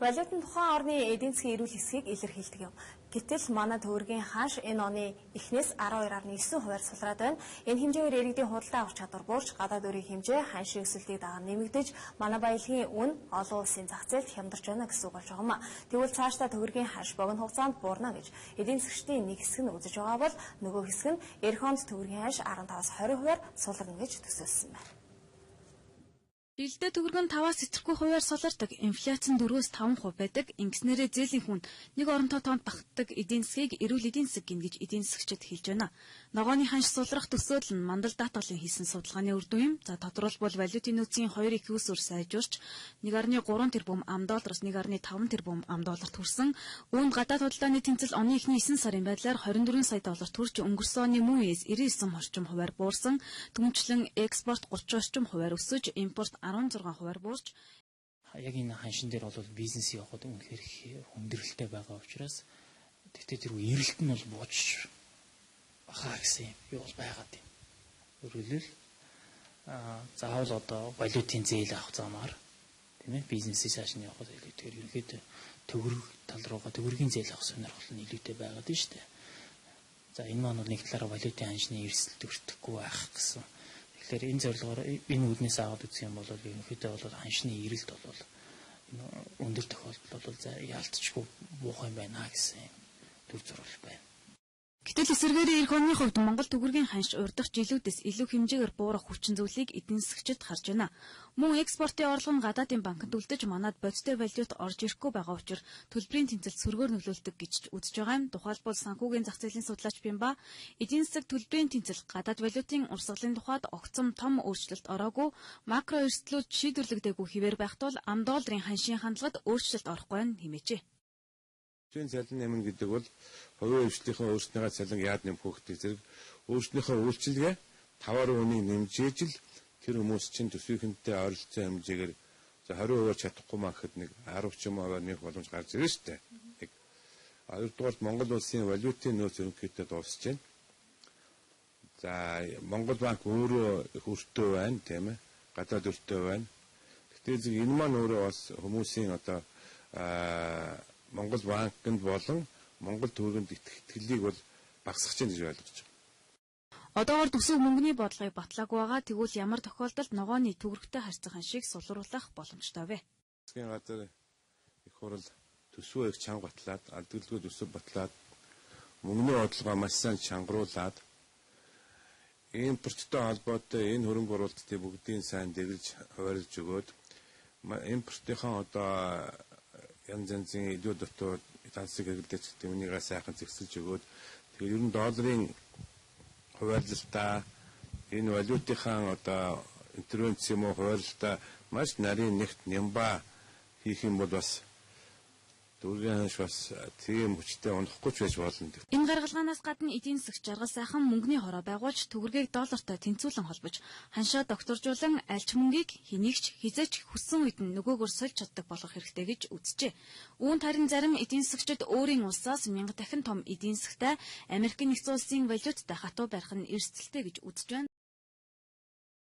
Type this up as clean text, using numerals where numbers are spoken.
Валютын тухайн орны эдийн засгийн эрүүл хэсгийг илэрхийлдэг юм. Гэтэл манай төгрөгийн ханш энэ оны эхнээс 12.9% сулраад байна. Энэ хэмжээгээр иргэдийн худалдаа авах чадвар буурч гадаад өрийн хэмжээ ханшийн өсөлтийг дагаад нэмэгдэж манай баялагын үн олон улсын зах зээлд хямдарч байна гэсэн үг болж байгаа юм а. Тэгвэл цаашдаа төгрөгийн ханш богино хугацаанд буурна гэж эдийн засгчдын нэг хэсэг нь үзэж байгаа бол нөгөө хэсэг нь эх онд төгрөгийн ханш 15-20%-аар сулрна гэж төсөөлсөн байна. Жилдээ төгрөг нь 5-аас эцрэхгүй хувиар сулардаг, инфляц нь 4-5% байдаг. Ингэснээрээ зээлийн хүн нэг оронтой тоонд багтдаг эдийн засгийг эрүүл эдийн засаг гин гэж эдийн засагчид хэлж байна. Ногооны ханш сулрах төсөөлөл нь Мандал даатгалын хийсэн судалгааны үр дүн юм. За тодорхойлбол валютын нөөцийн 2 их өсвөр сайжурч 1.3 тэрбум ам.доллараас 1.5 тэрбум ам.долларт хүрсэн. Үүнд гадаад худалдааны тэнцэл оны эхний 9 сарын байдлаар 24 сая долларт хүрч өнгөрсөн оны мөн үеэс 99 орчим хувиар буурсан. Түнчлэн экспорт 30 орчим хувиар өсөж, импорт 16% буурч яг энэ ханшин дээр бол бизнес явахад үнэхээр хүндрэлтэй байгаа учраас тэгтээ тэр эрэлт нь бол бууж бахаа гэсэн юм бол байгаад юм. Өөрөлдөл заавал одоо валютын зээл авах замаар тийм ээ бизнесээс хааш нь явахад илүүтэйгээр ерөнхийдөө төгрөг тал руугаа төгрөгийн зээл авах сонирхол нь илүүтэй байгаад байна шүү дээ. За энэ маань бол нэг талаараа валютын ханшны эрсдэлт өртөхгүй байх гэсэн. Тэгэхээр энэ зорилгоор энэ үүднээс аваад үзэх юм бол ерөнхийдөө бол ханшны эрэлт бол өндөр тохиолдолд бол яалтчгүй муухай юм байна гэсэн төр зурвал байна. Гэтэл эсвэргээрээ эх оны хувьд Монгол төгрөгийн ханш урдах жилүүдээс илүү хэмжээгээр буурах хүчин зүйлийг эдийн засгчид харж байна. Мөн экспортын орлого нь гадаадын банкнд үлдэж манад бодиттой валют орж ирэхгүй байгаа учраас төлбөрийн тэнцэлд сөргөөр нөлөөлдөг гэж үзэж байгаа юм. Тухайлбал санхүүгийн зах зээлийн судлаач Бямба эдийн засаг төлбөрийн тэнцэл гадаад валютын урсгалын тухайд огцом том өөрчлөлт ороогүй, макро эрсдлүүд шийдвэрлэгдээгүй хэвээр байх тул ам.долларын ханшийн хандлагад өөрчлөлт орохгүй нь хэмээжээ. Зүйн цалин нэмнэ гэдэг бол хувийн хвшлийнхаа өөрснийхөө цалин яад нэмэх хэрэгтэй зэрэг өөрснийхөө үйлчилгээ 5% үнийг нэмжээж л тэр хүмүүс чинь төсвийнхэнтэй ойролцоо хэмжээгээр 20% чадахгүй маа гэхэд нэг 10 ч юм уу нэмэх боломж гарч ирнэ шүү дээ. Нэг хоёрдугаар Монгол улсын валютын нөөц ерөнхийдөө дуусж байна. За Монгол банк өөрөө их өртөө байна тийм ээ. Гадаад өртөө байна. Гэтэл энэ маань өөрөө бас хүмүүсийн одоо Монгол банкнд болон Монгол төгрөгөнд итгэлийг бол багасгах гэж ойлгож байна. Одоогоор төсөв мөнгөний бодлогыг батлаагүй байгаа. Тэгвэл ямар тохиолдолд ногооны төгрөгтэй харьцах ханшийг сулруулах боломжтой вэ? Засгийн газар их хурал төсвөө их чанга батлаад, алдагдлгүй төсөв батлаад, мөнгөний бодлогоо маш сайн чангруулад, импорттой холбоотой энэ хөрөнгө оруулалтын бүгдийн сайн дэглэж хуваарлж өгөөд, импортынхаа одоо янз янзын илүү дотоод тансаг хэрэглэж түүнийгээ сайхан зэгсэлж өгөөд тэгэхээр ер нь долларын хуваарлалтаа энэ валютынхаа одоо интервенц юм уу хуваарлалтаа маш нарийн нэгт нямба хийх юм бол бас төгрөгийн ханш бас тийм хүчтэй унахгүй ч байж болно. Энэ гаргалгаанаас гадна эдийн засагч жаргал сайхан мөнгөний хороо байгуулж төгрөгийг доллартай тэнцвүүлэн холбож ханшаа докторжуулан альч мөнгийг хэнийгч хизээч хүссэн үед нь нөгөөгөр сольж чаддаг болох хэрэгтэй гэж үзжээ. Үүнд харин зарим эдийн засагчид өөрийн улсаас 1000 дахин том эдийн засагтай Америкийн нэгдсэн улсын валюттай хатуу барих нь эрсдэлтэй гэж үзэж байна.